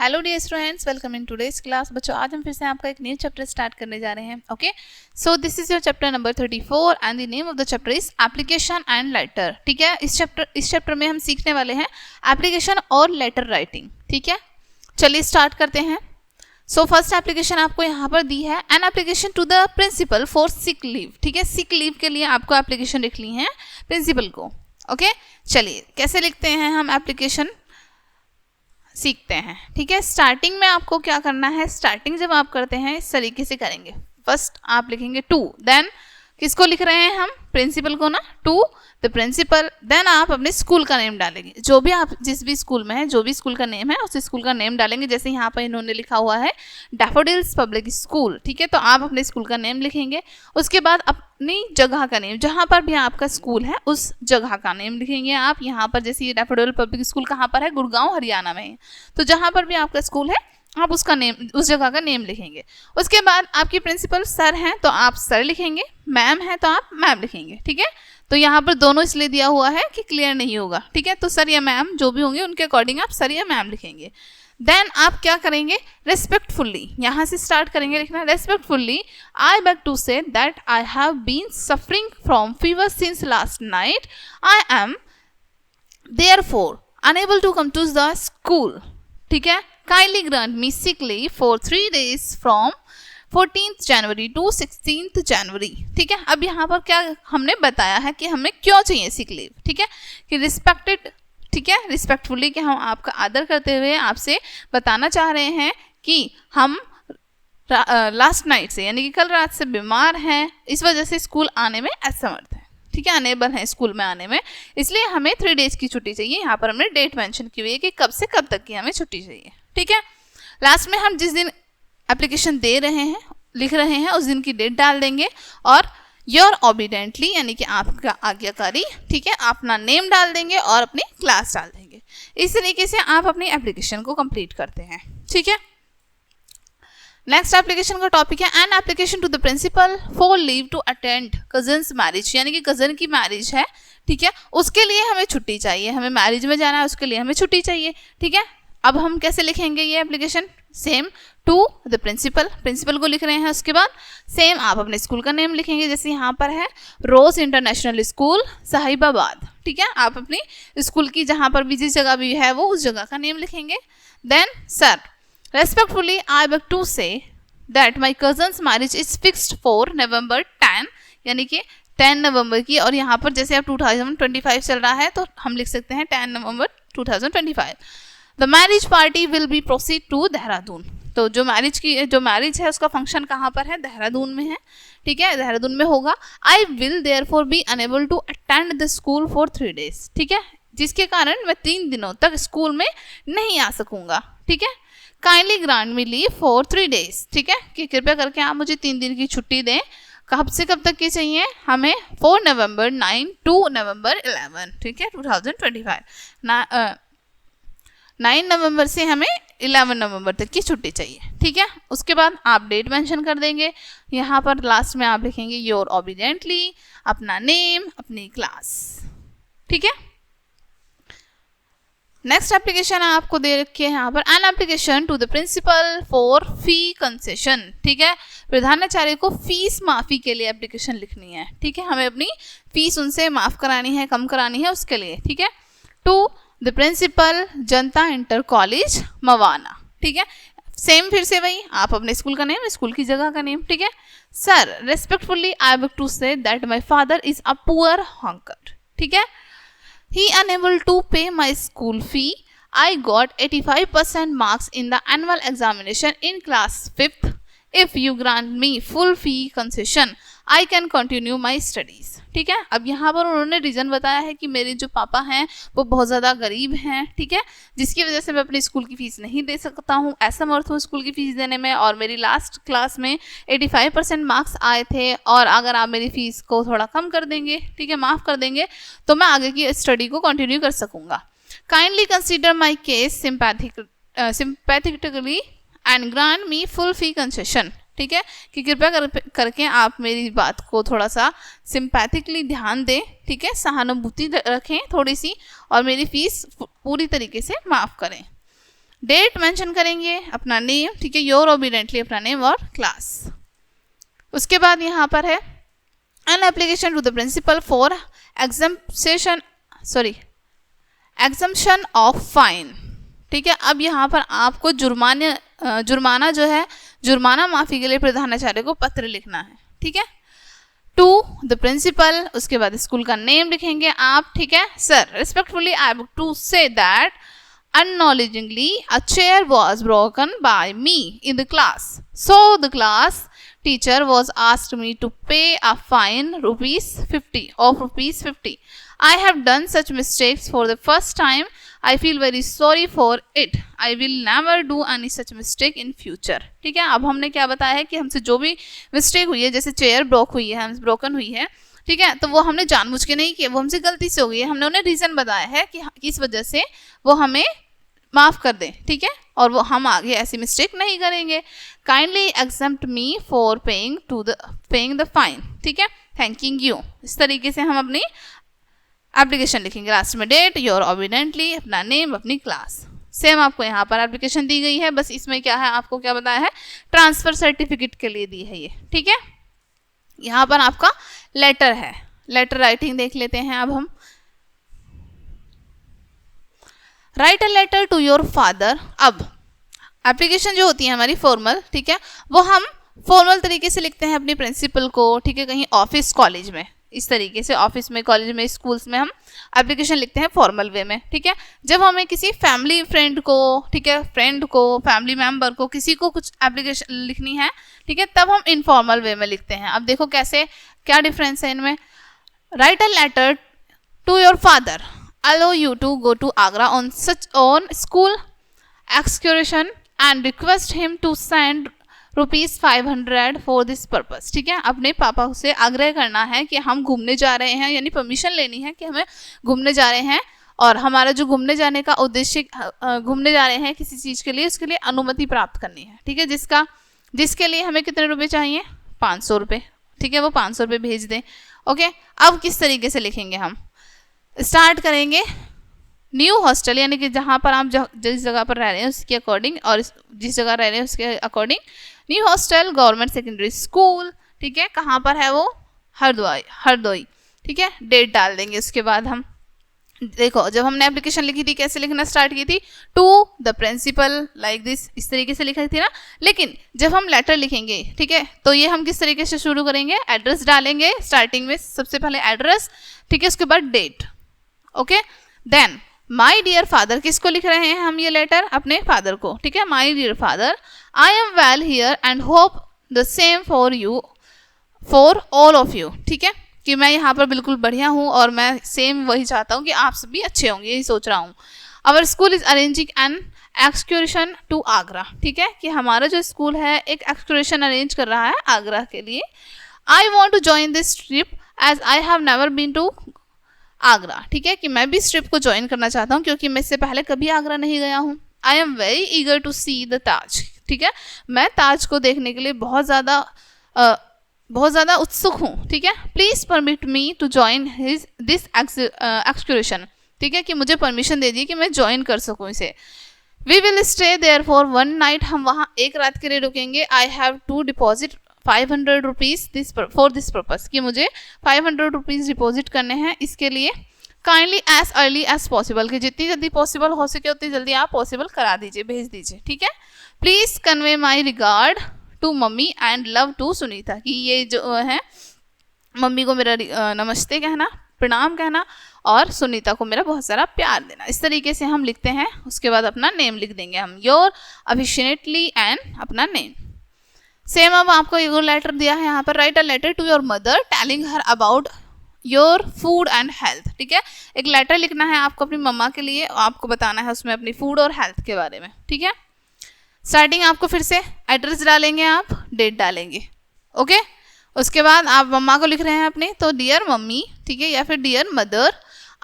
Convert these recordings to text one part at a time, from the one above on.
Hello dear students, welcome in today's class. बच्चों, आज हम फिर से आपका एक न्यू चैप्टर स्टार्ट करने जा रहे हैं। Okay, so this is your chapter number 34 and the name of the chapter is application and later. ठीक है, इस चैप्टर में हम सीखने वाले हैं एप्लीकेशन और लेटर राइटिंग। ठीक है, चलिए स्टार्ट करते हैं। सो फर्स्ट एप्लीकेशन आपको यहाँ पर दी है, an application to the principal for sick leave. ठीक है, सिक लीव के लिए आपको एप्लीकेशन लिखनी है प्रिंसिपल को। ओके, चलिए कैसे लिखते हैं हम एप्लीकेशन सीखते हैं। ठीक है, स्टार्टिंग में आपको क्या करना है, स्टार्टिंग जब आप करते हैं इस तरीके से करेंगे। फर्स्ट आप लिखेंगे टू, देन किसको लिख रहे हैं हम, प्रिंसिपल को ना, टू द प्रिंसिपल। देन आप अपने स्कूल का नेम डालेंगे, जो भी आप जिस भी स्कूल में है, जो भी स्कूल का नेम है उस स्कूल का नेम डालेंगे। जैसे यहाँ पर इन्होंने लिखा हुआ है डैफोडिल्स पब्लिक स्कूल। ठीक है, तो आप अपने स्कूल का नेम लिखेंगे। उसके बाद अपनी जगह का नेम, जहाँ पर भी आपका स्कूल है उस जगह का नेम लिखेंगे आप। यहाँ पर जैसे ये डैफोडिल पब्लिक स्कूल कहाँ पर है, गुड़गांव हरियाणा में है, तो जहाँ पर भी आपका स्कूल है आप उसका नेम, उस जगह का नेम लिखेंगे। उसके बाद आपकी प्रिंसिपल सर हैं तो आप सर लिखेंगे, मैम है तो आप मैम लिखेंगे। ठीक है, तो यहाँ पर दोनों इसलिए दिया हुआ है कि क्लियर नहीं होगा। ठीक है, तो सर या मैम जो भी होंगे उनके अकॉर्डिंग आप सर या मैम लिखेंगे। देन आप क्या करेंगे, रेस्पेक्टफुल्ली, यहाँ से स्टार्ट करेंगे लिखना। Respectfully I beg to say that I have been suffering from fever since last night. I am therefore unable to come to the school. ठीक है, kindly grant me sick leave for 3 days from 14th January to 16th January. ठीक है, अब यहाँ पर क्या हमने बताया है कि हमें क्यों चाहिए सिक लीव। ठीक है, कि रिस्पेक्टेड, ठीक है, रिस्पेक्टफुली, कि हम आपका आदर करते हुए आपसे बताना चाह रहे हैं कि हम लास्ट नाइट से, यानी कि कल रात से बीमार हैं, इस वजह से स्कूल आने में असमर्थ हैं। ठीक है, अनेबल है स्कूल में आने में, इसलिए हमें 3 days की छुट्टी चाहिए। यहाँ पर हमने डेट मेंशन की हुई है कि कब से कब तक की हमें छुट्टी चाहिए। ठीक है, लास्ट में हम जिस दिन एप्लीकेशन दे रहे हैं, लिख रहे हैं, उस दिन की डेट डाल देंगे और योर ओबीडेंटली, यानी कि आपका आज्ञाकारी, ठीक है, अपना नेम डाल देंगे और अपनी क्लास डाल देंगे। इस तरीके से आप अपनी एप्लीकेशन को कंप्लीट करते हैं। ठीक है, नेक्स्ट एप्लीकेशन का टॉपिक है an application to the principal for leave to attend cousin's marriage, यानी कि कजन की मैरिज है। ठीक है, उसके लिए हमें छुट्टी चाहिए, हमें मैरिज में जाना है, उसके लिए हमें छुट्टी चाहिए। ठीक है, अब हम कैसे लिखेंगे ये application, same to the principal, principal को लिख रहे हैं। उसके बाद सेम आप अपने स्कूल का नेम लिखेंगे, जैसे यहाँ पर है रोज इंटरनेशनल स्कूल साहिबाबाद। ठीक है, आप अपनी स्कूल की जहाँ पर भी जिस जगह भी है वो उस जगह का नेम लिखेंगे। Then sir, respectfully I beg to say that my cousin's marriage is fixed for November 10, यानी कि 10 नवंबर की। और यहाँ पर जैसे अब 2025 चल रहा है तो हम लिख सकते हैं 10 नवंबर 2025। The marriage party will be proceed to Dehradun. तो जो मैरिज है उसका फंक्शन कहाँ पर है, देहरादून में है। ठीक है, देहरादून में होगा। I will therefore be unable to attend the school for 3 days। ठीक है, जिसके कारण मैं 3 दिनों तक स्कूल में नहीं आ सकूंगा। ठीक है, kindly grant me leave for 3 days। ठीक है, कि कृपया करके आप मुझे 3 दिन की छुट्टी दें। कब से कब तक की चाहिए हमें, 4 November 9 to November 11। ठीक है, 2025 9 नवंबर से हमें 11 नवंबर तक की छुट्टी चाहिए। ठीक है, उसके बाद आप डेट मेंशन कर देंगे। यहाँ पर लास्ट में आप लिखेंगे योर ओबीडेंटली, अपना नेम, अपनी क्लास। ठीक है, नेक्स्ट एप्लीकेशन आपको दे रखी है यहाँ पर an application to the principal for fee concession. ठीक है, प्रधानाचार्य को फीस माफी के लिए एप्लीकेशन लिखनी है। ठीक है, हमें अपनी फीस उनसे माफ करानी है, कम करानी है, उसके लिए। ठीक है, to the principal Janata inter college Mawana. ठीक है, सेम फिर से वही, आप अपने स्कूल का नेम, स्कूल की जगह का नेम। ठीक है, sir respectfully I beg to say that my father is a poor hawker. ठीक है, he unable to pay my school fee. I got 85% marks in the annual examination in class 5th. If you grant me full fee concession, I can continue my studies. ठीक है, अब यहाँ पर उन्होंने reason बताया है कि मेरे जो पापा हैं वो बहुत ज़्यादा गरीब हैं। ठीक है, जिसकी वजह से मैं अपनी स्कूल की फ़ीस नहीं दे सकता हूँ, असमर्थ हूँ स्कूल की फ़ीस देने में, और मेरी लास्ट क्लास में 85% मार्क्स आए थे, और अगर आप मेरी फ़ीस को थोड़ा कम कर देंगे, ठीक है, माफ़ कर देंगे, तो मैं आगे की स्टडी को कंटिन्यू कर सकूँगा। Kindly consider my case sympathetically and grant me full fee concession. ठीक है, कि कृपया करके आप मेरी बात को थोड़ा सा सिंपैथिकली ध्यान दें। ठीक है, सहानुभूति रखें थोड़ी सी, और मेरी फीस पूरी तरीके से माफ़ करें। डेट मेंशन करेंगे, अपना नेम, ठीक है, योर ओबीडियंटली अपना नेम और क्लास। उसके बाद यहाँ पर है an application to the principal for exemption of fine, ठीक है। अब यहाँ पर आपको जुर्माना जो है, जुर्माना माफी के लिए प्रधानाचार्य को पत्र लिखना है, ठीक है, टू द प्रिंसिपल। उसके बाद स्कूल का नेम लिखेंगे आप, ठीक है। Sir, respectfully I would to say that unknowledgingly a chair was broken by me in the class, so the class teacher was asked me to pay a fine rupees 50. I have done such mistakes for the first time. I feel very sorry for it. I will never do any such mistake in future, ठीक है। अब हमने क्या बताया है कि हमसे जो भी मिस्टेक हुई है, जैसे चेयर ब्रोकन हुई है, ठीक है, तो वो हमने जानबूझ के नहीं किया, वो हमसे गलती से हो गई है। हमने उन्हें रीजन बताया है कि इस वजह से वो हमें माफ कर दें, ठीक है, और वो हम आगे ऐसी मिस्टेक नहीं करेंगे। Kindly exempt me for paying the fine, ठीक है, थैंकिंग यू। इस तरीके से हम अपनी एप्लीकेशन लिखेंगे। लास्ट में डेट, योर ओबीडियंटली, अपना नेम, अपनी क्लास। सेम आपको यहाँ पर एप्लीकेशन दी गई है, बस इसमें क्या है, आपको क्या बताया है, ट्रांसफर सर्टिफिकेट के लिए दी है ये, ठीक है। यहाँ पर आपका लेटर है, लेटर राइटिंग देख लेते हैं अब हम। Write a letter to your father. अब एप्लीकेशन जो होती है हमारी फॉर्मल, ठीक है, वो हम फॉर्मल तरीके से लिखते हैं अपने प्रिंसिपल को, ठीक है, कहीं ऑफिस कॉलेज में, इस तरीके से ऑफिस में, कॉलेज में, स्कूल्स में हम एप्लीकेशन लिखते हैं फॉर्मल वे में, ठीक है। जब हमें किसी फैमिली फ्रेंड को, ठीक है, फ्रेंड को, फैमिली मेम्बर को, किसी को कुछ एप्लीकेशन लिखनी है, ठीक है, तब हम इनफॉर्मल वे में लिखते हैं। अब देखो कैसे, क्या डिफरेंस है इनमें। Write a letter to your father, allow you to go to Agra on school excursion and request him to send ₹500 for this purpose, ठीक है। अपने पापा से आग्रह करना है कि हम घूमने जा रहे हैं, यानी परमिशन लेनी है कि हमें घूमने जा रहे हैं, और हमारा जो घूमने जाने का उद्देश्य, घूमने जा रहे हैं किसी चीज़ के लिए, उसके लिए अनुमति प्राप्त करनी है, ठीक है, जिसके लिए हमें कितने रुपए चाहिए, 500 रुपये, ठीक है, वो 500 रुपये भेज दें। ओके, अब किस तरीके से लिखेंगे हम, स्टार्ट करेंगे न्यू हॉस्टल, यानी कि जहाँ पर आप जिस जगह पर रह रहे हैं उसके अकॉर्डिंग, और जिस जगह रह रहे हैं उसके according. New hostel government secondary school, ठीक है, कहाँ पर है वो, हरदोई, ठीक है, डेट डाल देंगे। उसके बाद हम देखो, जब हमने एप्लीकेशन लिखी थी कैसे लिखना स्टार्ट की थी, to the principal like this, इस तरीके से लिखी थी ना। लेकिन जब हम लेटर लिखेंगे, ठीक है, तो ये हम किस तरीके से शुरू करेंगे, एड्रेस डालेंगे स्टार्टिंग में, सबसे पहले एड्रेस, ठीक है, उसके बाद date. Okay, then my dear father, किसको लिख रहे हैं हम ये लेटर, अपने फादर को, ठीक है। My dear father, I am well here and hope the same for you, for all of you, ठीक है, कि मैं यहाँ पर बिल्कुल बढ़िया हूँ और मैं सेम वही चाहता हूँ कि आप सभी अच्छे होंगे, यही सोच रहा हूँ। Our school is arranging an excursion to Agra, ठीक है, कि हमारा जो स्कूल है एक एक्सक्यूरेशन अरेंज कर रहा है आगरा के लिए। I want to join this trip as I have never been to Agra, ठीक है, कि मैं भी इस ट्रिप को ज्वाइन करना चाहता हूँ क्योंकि मैं इससे पहले कभी आगरा नहीं गया हूँ। I am very eager to see the Taj, ठीक है, मैं ताज को देखने के लिए बहुत ज़्यादा उत्सुक हूँ, ठीक है। Please permit me to join this excursion, ठीक है, कि मुझे परमिशन दे दी कि मैं ज्वाइन कर सकूँ इसे। We will stay there for 1 night, हम वहाँ एक रात के लिए रुकेंगे। I have to deposit 500 rupees for this purpose, कि मुझे 500 रुपीज़ डिपॉजिट करने हैं इसके लिए। Kindly as early as possible, कि जितनी जल्दी पॉसिबल हो सके उतनी जल्दी आप पॉसिबल करा दीजिए, भेज दीजिए, ठीक है। Please convey my regard to mummy and love to Sunita, कि ये जो है मम्मी को मेरा नमस्ते कहना, प्रणाम कहना, और सुनीता को मेरा बहुत सारा प्यार देना। इस तरीके से हम लिखते हैं। उसके बाद अपना नेम लिख देंगे हम, योर अफिशिएटली एंड अपना नेम। सेम अब आपको एक और लेटर दिया है यहाँ पर, write a letter to your mother telling her about your food and health, ठीक है, एक लेटर लिखना है आपको अपनी मम्मा के लिए, आपको बताना है उसमें अपनी फूड और हेल्थ के बारे में, ठीक है। स्टार्टिंग आपको फिर से एड्रेस डालेंगे, आप डेट डालेंगे, ओके। उसके बाद आप मम्मा को लिख रहे हैं अपने, तो डियर मम्मी, ठीक है, या फिर dear mother,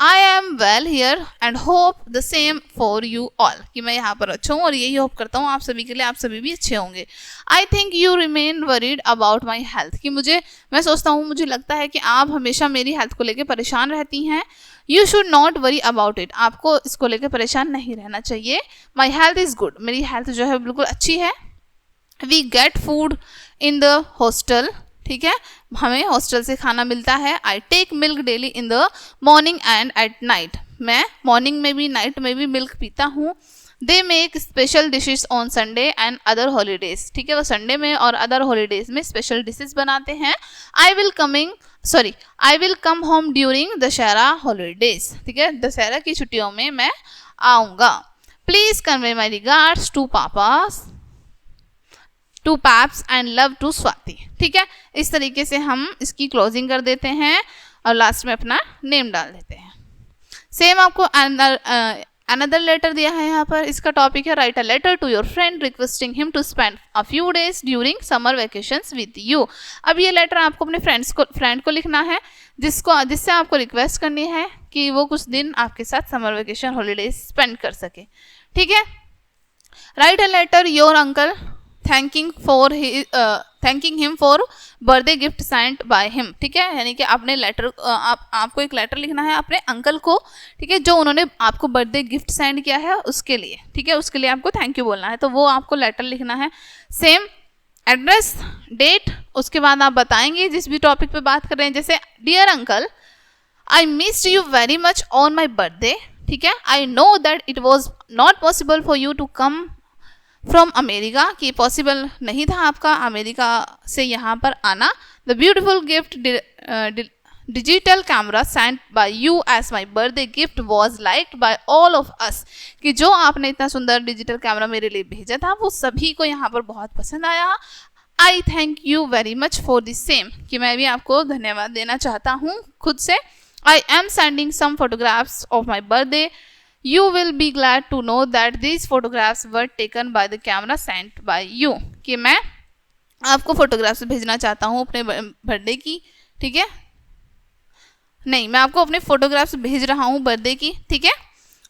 I am well here and hope the same for you all, कि मैं यहाँ पर अच्छा हूँ और यही होप करता हूँ आप सभी के लिए, आप सभी भी अच्छे होंगे. I think you remain worried about my health, कि मैं सोचता हूँ, मुझे लगता है कि आप हमेशा मेरी हेल्थ को लेकर परेशान रहती हैं. You should not worry about it, आपको इसको लेकर परेशान नहीं रहना चाहिए. माई हेल्थ इज़ गुड, मेरी हेल्थ जो है बिल्कुल अच्छी है. We get food in the hostel, ठीक है, हमें हॉस्टल से खाना मिलता है. I take milk daily in the morning and at night, मैं मॉर्निंग में भी नाइट में भी मिल्क पीता हूँ. They make special dishes on Sunday and other holidays, ठीक है, वो संडे में और अदर हॉलीडेज में स्पेशल डिशेज बनाते हैं. I will come home during Dussehra holidays, ठीक है, दशहरा की छुट्टियों में मैं आऊँगा. Please convey my regards to papas, to paps and love to Swati, ठीक है. इस तरीके से हम इसकी क्लोजिंग कर देते हैं और लास्ट में अपना नेम डाल देते हैं. सेम आपको अनदर लेटर दिया है यहाँ पर, इसका टॉपिक है write a letter to your friend requesting him to spend a few days during summer vacations with you. अब ये लेटर आपको अपने फ्रेंड को लिखना है, जिससे आपको रिक्वेस्ट करनी है कि वो कुछ दिन आपके साथ समर वेकेशन हॉलीडेज स्पेंड कर सके, ठीक है. Write a letter your uncle thanking him for birthday gift sent by him, ठीक है, यानी कि आपने लेटर आपको एक लेटर लिखना है अपने अंकल को, ठीक है, जो उन्होंने आपको बर्थडे गिफ्ट सेंड किया है उसके लिए, ठीक है, उसके लिए आपको थैंक यू बोलना है, तो वो आपको लेटर लिखना है. सेम एड्रेस, डेट, उसके बाद आप बताएंगे जिस भी टॉपिक पे बात कर रहे हैं, जैसे dear uncle I missed you very much on my birthday, ठीक है. I know that it was not possible for you to come from America, कि पॉसिबल नहीं था आपका अमेरिका से यहाँ पर आना. The beautiful gift digital camera sent by you as my birthday gift was liked by all of us, कि जो आपने इतना सुंदर डिजिटल कैमरा मेरे लिए भेजा था वो सभी को यहाँ पर बहुत पसंद आया. आई thank you very much for this same, कि मैं भी आपको धन्यवाद देना चाहता हूँ खुद से. I am sending some photographs of my birthday. You will be glad to know that these photographs were taken by the camera sent by you, कि मैं आपको फोटोग्राफ्स भेजना चाहता हूँ अपने बर्थडे की, ठीक है, नहीं, मैं आपको अपने फोटोग्राफ्स भेज रहा हूँ बर्थडे की, ठीक है.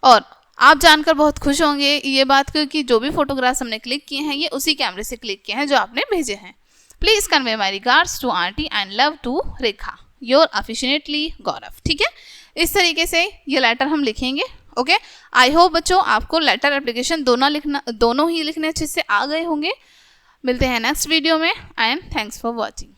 और आप जानकर बहुत खुश होंगे ये बात कि जो भी फोटोग्राफ्स हमने क्लिक किए हैं ये उसी कैमरे से क्लिक किए हैं जो आपने भेजे हैं. Please convey my regards to aunty and love to Rekha, your affectionately Gaurav, ठीक है. इस तरीके से ये लेटर हम लिखेंगे. ओके, आई होप बच्चों आपको लेटर एप्लीकेशन दोनों ही लिखने अच्छे से आ गए होंगे. मिलते हैं नेक्स्ट वीडियो में एंड थैंक्स फॉर वॉचिंग.